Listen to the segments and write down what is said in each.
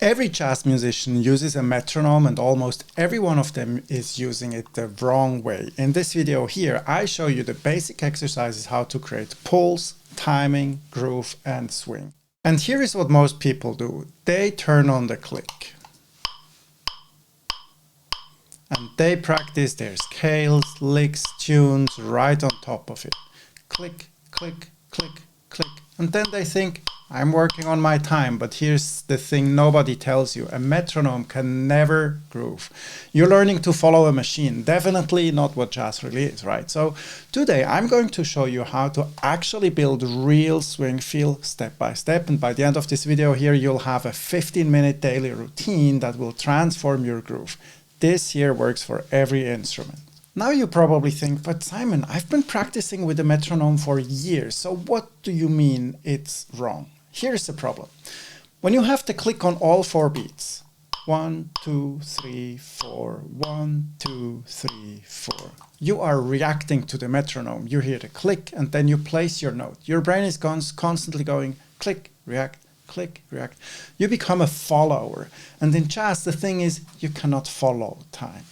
Every jazz musician uses a metronome, and almost every one of them is using it the wrong way. In this video here, I show you the basic exercises how to create pulse, timing, groove, and swing. And here is what most people do. They turn on the click. And they practice their scales, licks, tunes right on top of it. Click, click, click, click. And then they think, I'm working on my time, but here's the thing nobody tells you. A metronome can never groove. You're learning to follow a machine, definitely not what jazz really is, right? So today I'm going to show you how to actually build real swing feel step by step. And by the end of this video here, you'll have a 15-minute daily routine that will transform your groove. This here works for every instrument. Now you probably think, but Simon, I've been practicing with the metronome for years, so what do you mean it's wrong? Here's the problem. When you have to click on all 4 beats, 1, 2, 3, 4, 1, 2, 3, 4, you are reacting to the metronome. You hear the click and then you place your note. Your brain is constantly going click, react, click, react. You become a follower. And in jazz, the thing is you cannot follow time.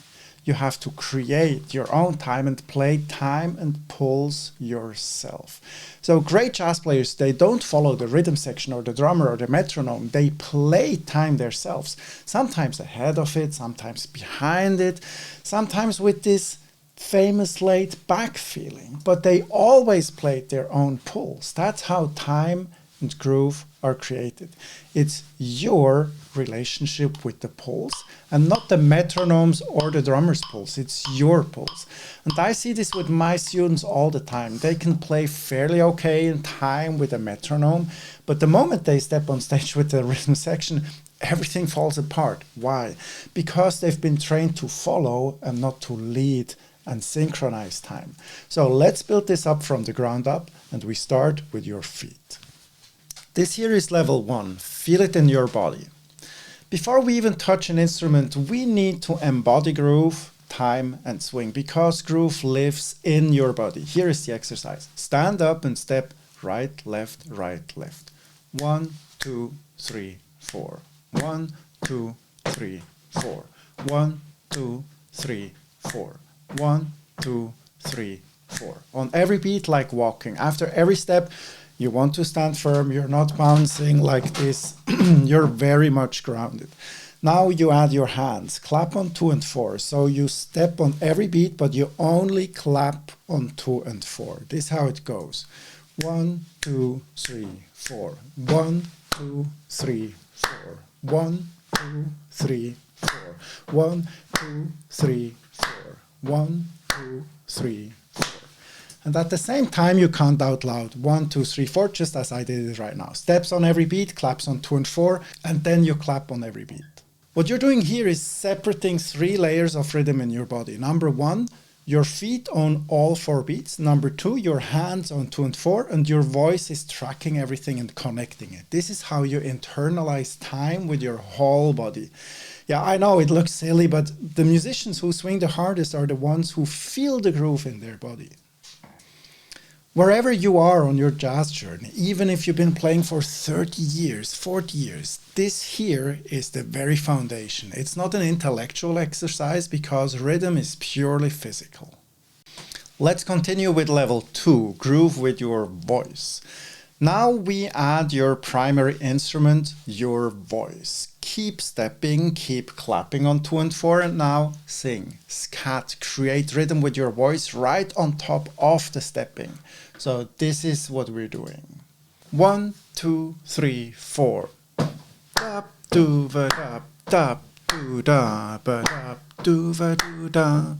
You have to create your own time and play time and pulse yourself. So great jazz players, they don't follow the rhythm section or the drummer or the metronome. They play time themselves. Sometimes ahead of it, sometimes behind it, sometimes with this famous laid back feeling. But they always played their own pulse. That's how time and groove are created. It's your relationship with the pulse and not the metronome's or the drummer's pulse. It's your pulse. And I see this with my students all the time. They can play fairly okay in time with a metronome, but the moment they step on stage with the rhythm section, everything falls apart. Why? Because they've been trained to follow and not to lead and synchronize time. So let's build this up from the ground up, and we start with your feet. This here is level 1. Feel it in your body. Before we even touch an instrument, we need to embody groove, time, and swing, because groove lives in your body. Here is the exercise. Stand up and step right, left, right, left. 1, 2, 3, 4. 1, 2, 3, 4. 1, 2, 3, 4. 1, 2, 3, 4. On every beat, like walking. After every step, you want to stand firm, you're not bouncing like this, you're very much grounded. Now you add your hands, clap on 2 and 4. So you step on every beat, but you only clap on 2 and 4. This is how it goes. 1, 2, 3, 4. 1, 2, 3, 4. 1, 2, 3, 4. 1, 2, 3, 4. 1, 2, 3, 4. And at the same time, you count out loud. 1, 2, 3, 4, just as I did it right now. Steps on every beat, claps on 2 and 4, and then you clap on every beat. What you're doing here is separating 3 layers of rhythm in your body. Number 1, your feet on all 4 beats. Number 2, your hands on 2 and 4, and your voice is tracking everything and connecting it. This is how you internalize time with your whole body. Yeah, I know it looks silly, but the musicians who swing the hardest are the ones who feel the groove in their body. Wherever you are on your jazz journey, even if you've been playing for 30 years, 40 years, this here is the very foundation. It's not an intellectual exercise because rhythm is purely physical. Let's continue with level 2, groove with your voice. Now we add your primary instrument, your voice. Keep stepping, keep clapping on 2 and 4, and now sing, scat, create rhythm with your voice right on top of the stepping. So this is what we're doing. 1, 2, 3, 4. Dap, do, va, dap, dap, do, da, ba, dap, do, va, do, da.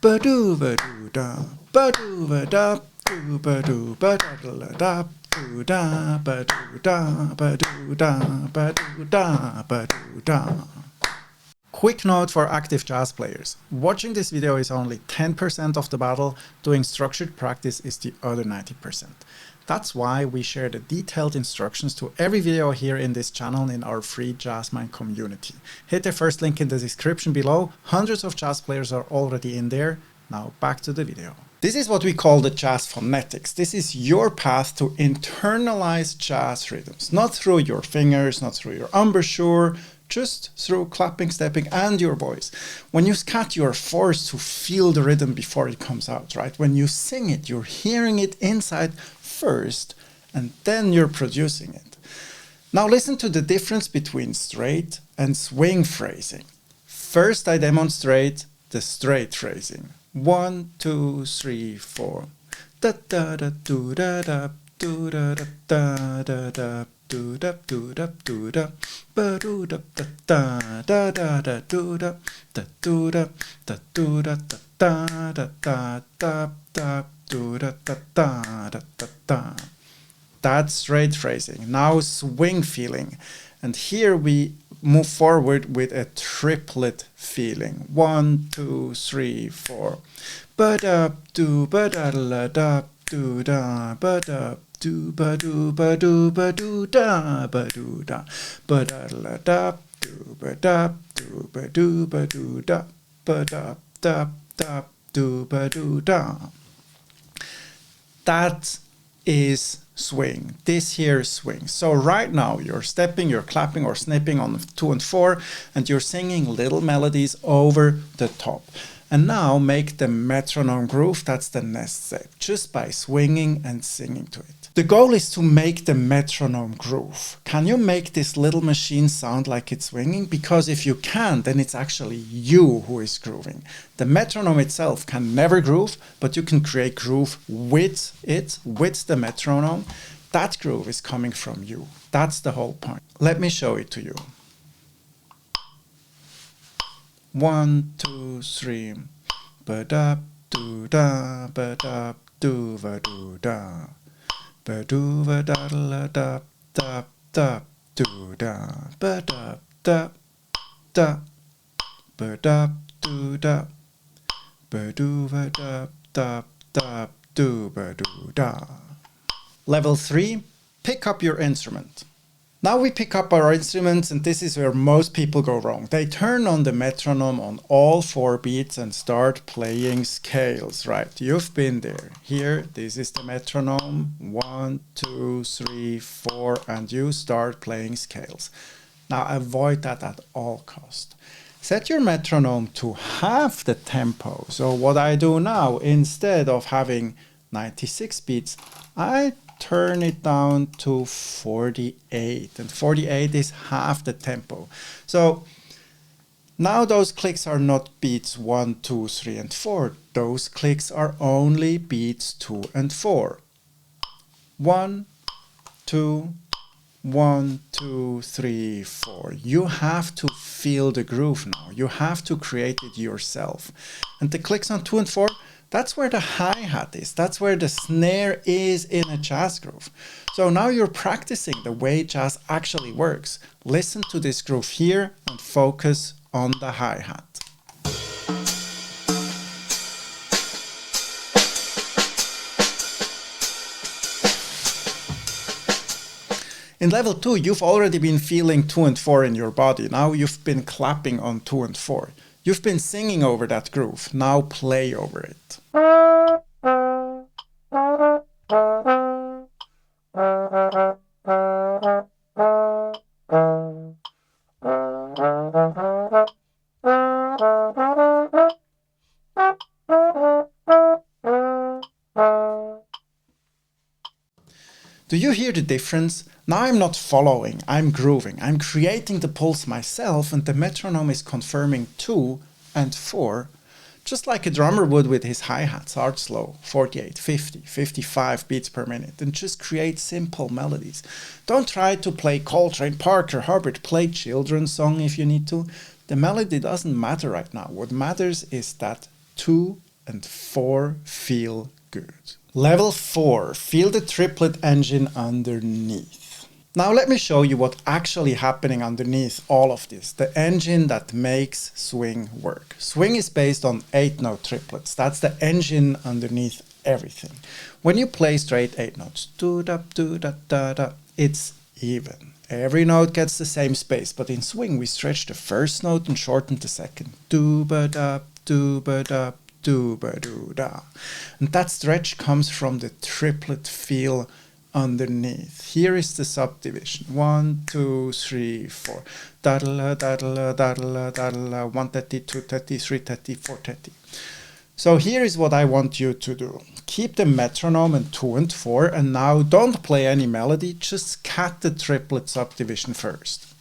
Ba, do, va, do, da. Ba, do, va, dap, do, ba, do, ba, da, da, dap. Do da ba do da ba do da ba do da ba do da. Quick note for active jazz players. Watching this video is only 10% of the battle, doing structured practice is the other 90%. That's why we share the detailed instructions to every video here in this channel in our free Jazzmind community. Hit the first link in the description below. Hundreds of jazz players are already in there. Now back to the video. This is what we call the jazz phonetics. This is your path to internalize jazz rhythms, not through your fingers, not through your embouchure, just through clapping, stepping, and your voice. When you scat, you're forced to feel the rhythm before it comes out, right? When you sing it, you're hearing it inside first, and then you're producing it. Now listen to the difference between straight and swing phrasing. First, I demonstrate the straight phrasing. 1, 2, 3, 4. Da da da do da da do da da da da do da do da do da ba do da da da da da do da do da do da da da da da do da da da. That's straight phrasing. Now swing feeling. And here we move forward with a triplet feeling. 1, 2, 3, 4. Ba da do ba da la da do da ba da do ba do ba do ba do da ba do da ba da la da do ba da do ba do ba do da ba da da do ba do da. That is swing. This here is swing. So right now you're stepping, you're clapping or snipping on 2 and 4, and you're singing little melodies over the top. And now make the metronome groove. That's the next step, just by swinging and singing to it. The goal is to make the metronome groove. Can you make this little machine sound like it's swinging? Because if you can, then it's actually you who is grooving. The metronome itself can never groove, but you can create groove with it, with the metronome. That groove is coming from you. That's the whole point. Let me show it to you. 1, 2, 3. Ba da do da ba da do va do da. Ba do va da la da da da do da ba da da da ba da do da ba do va da da da do ba do da. Level 3, pick up your instrument. Now we pick up our instruments, and this is where most people go wrong. They turn on the metronome on all 4 beats and start playing scales, right? You've been there. Here, this is the metronome. 1, 2, 3, 4, and you start playing scales. Now avoid that at all cost. Set your metronome to half the tempo. So what I do now, instead of having 96 beats, I turn it down to 48, and 48 is half the tempo. So now those clicks are not beats 1, 2, 3, and 4. Those clicks are only beats 2 and 4. 1, 2, 1, 2, 3, 4. You have to feel the groove now. You have to create it yourself. And the clicks on 2 and 4, that's where the hi-hat is. That's where the snare is in a jazz groove. So now you're practicing the way jazz actually works. Listen to this groove here and focus on the hi-hat. In level 2, you've already been feeling 2 and 4 in your body. Now you've been clapping on 2 and 4. You've been singing over that groove. Now play over it. Do you hear the difference? Now I'm not following, I'm grooving. I'm creating the pulse myself, and the metronome is confirming 2 and 4, just like a drummer would with his hi-hat. Start slow, 48, 50, 55 beats per minute, and just create simple melodies. Don't try to play Coltrane, Parker, Hubbard. Play children's song if you need to. The melody doesn't matter right now. What matters is that 2 and 4 feel good. Level 4, feel the triplet engine underneath. Now let me show you what's actually happening underneath all of this, the engine that makes swing work. Swing is based on 8-note triplets. That's the engine underneath everything. When you play straight 8 notes, do-da-da-da-da, it's even. Every note gets the same space, but in swing we stretch the first note and shorten the second. Do-ba-da, do-ba-da, do ba do da. And that stretch comes from the triplet feel underneath. Here is the subdivision. 1, 2, 3, 4. Da-da-la, da-da-la, da-da-la, da-da-la, 130, 230, 330, 430. So here is what I want you to do. Keep the metronome in 2 and 4, and now don't play any melody, just cut the triplet subdivision first.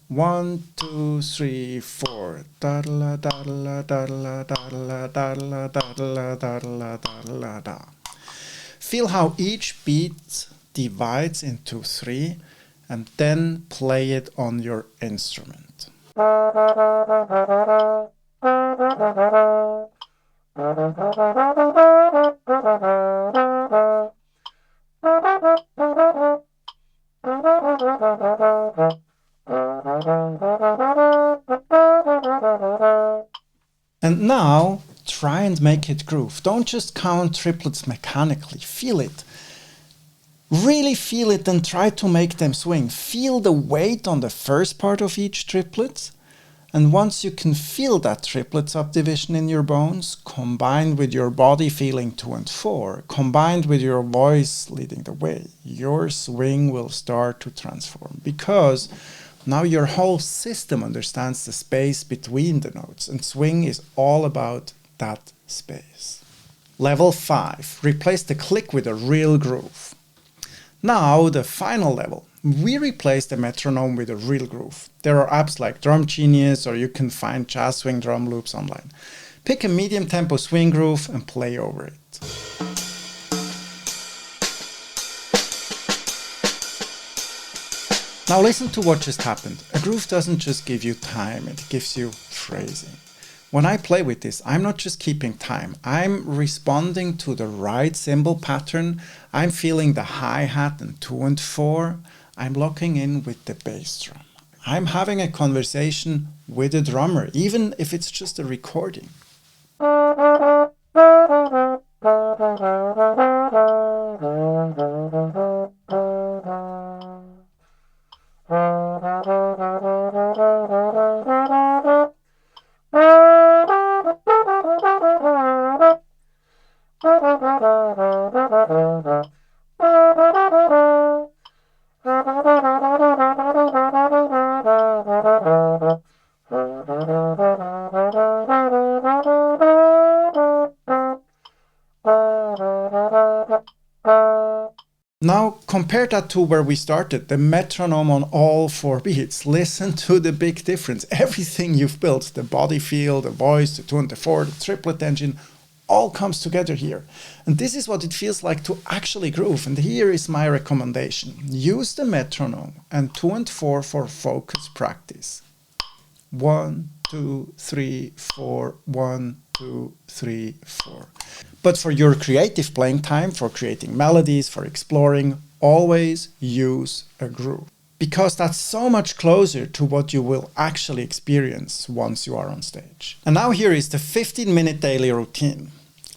1, 2, 3, 4. Da-da-la, da-da-la, da-da-la, da-da-la, da-da-la, da-da-la, da-da-la, da-da-la, da. Feel how each beat divides into 3, and then play it on your instrument. And now, try and make it groove. Don't just count triplets mechanically. Feel it. Really feel it and try to make them swing. Feel the weight on the first part of each triplet. And once you can feel that triplet subdivision in your bones, combined with your body feeling 2 and 4, combined with your voice leading the way, your swing will start to transform. Because now your whole system understands the space between the notes, and swing is all about that space. Level 5. Replace the click with a real groove. Now, the final level. We replace the metronome with a real groove. There are apps like Drum Genius, or you can find jazz swing drum loops online. Pick a medium tempo swing groove and play over it. Now listen to what just happened. A groove doesn't just give you time, it gives you phrasing. When I play with this, I'm not just keeping time. I'm responding to the right cymbal pattern. I'm feeling the hi-hat in 2 and 4. I'm locking in with the bass drum. I'm having a conversation with a drummer, even if it's just a recording. Now compare that to where we started, the metronome on all 4 beats. Listen to the big difference. Everything you've built, the body feel, the voice, the 2 and the 4, the triplet engine, all comes together here. And this is what it feels like to actually groove. And here is my recommendation. Use the metronome and 2 and 4 for focus practice. 1, 2, 3, 4, 1, 2, 3, 4. But for your creative playing time, for creating melodies, for exploring, always use a groove. Because that's so much closer to what you will actually experience once you are on stage. And now here is the 15-minute daily routine.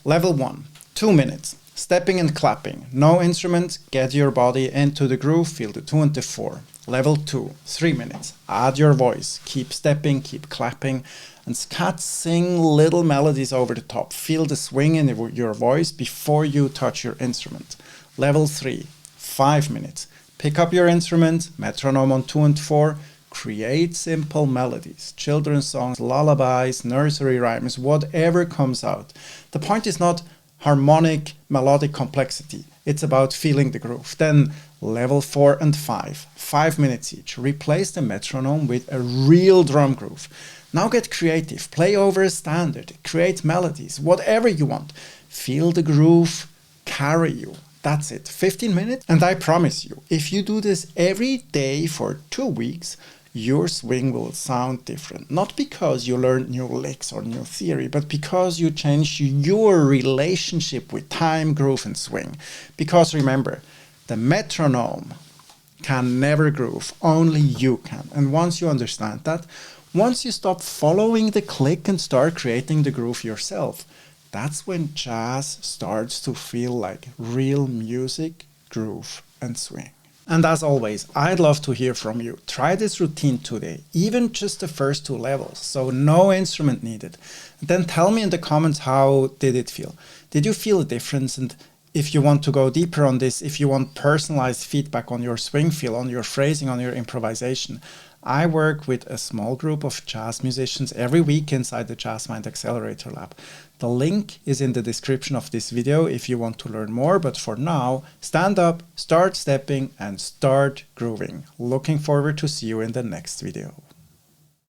Level 1, 2 minutes. Stepping and clapping. No instrument, get your body into the groove, feel the 2 and the 4. Level 2, 3 minutes. Add your voice. Keep stepping, keep clapping, and sing little melodies over the top. Feel the swing in your voice before you touch your instrument. Level 3, 5 minutes. Pick up your instrument, metronome on 2 and 4. Create simple melodies, children's songs, lullabies, nursery rhymes, whatever comes out. The point is not harmonic, melodic complexity. It's about feeling the groove. Then level 4 and 5, 5 minutes each. Replace the metronome with a real drum groove. Now get creative, play over a standard, create melodies, whatever you want. Feel the groove carry you. That's it, 15 minutes. And I promise you, if you do this every day for 2 weeks, your swing will sound different. Not because you learned new licks or new theory, but because you changed your relationship with time, groove, and swing. Because remember, the metronome can never groove, only you can. And once you understand that, once you stop following the click and start creating the groove yourself, that's when jazz starts to feel like real music, groove, and swing. And as always, I'd love to hear from you. Try this routine today, even just the first 2 levels, so no instrument needed. Then tell me in the comments, how did it feel? Did you feel a difference? And if you want to go deeper on this, if you want personalized feedback on your swing feel, on your phrasing, on your improvisation, I work with a small group of jazz musicians every week inside the Jazz Mind Accelerator Lab. The link is in the description of this video if you want to learn more, but for now, stand up, start stepping, and start grooving. Looking forward to see you in the next video.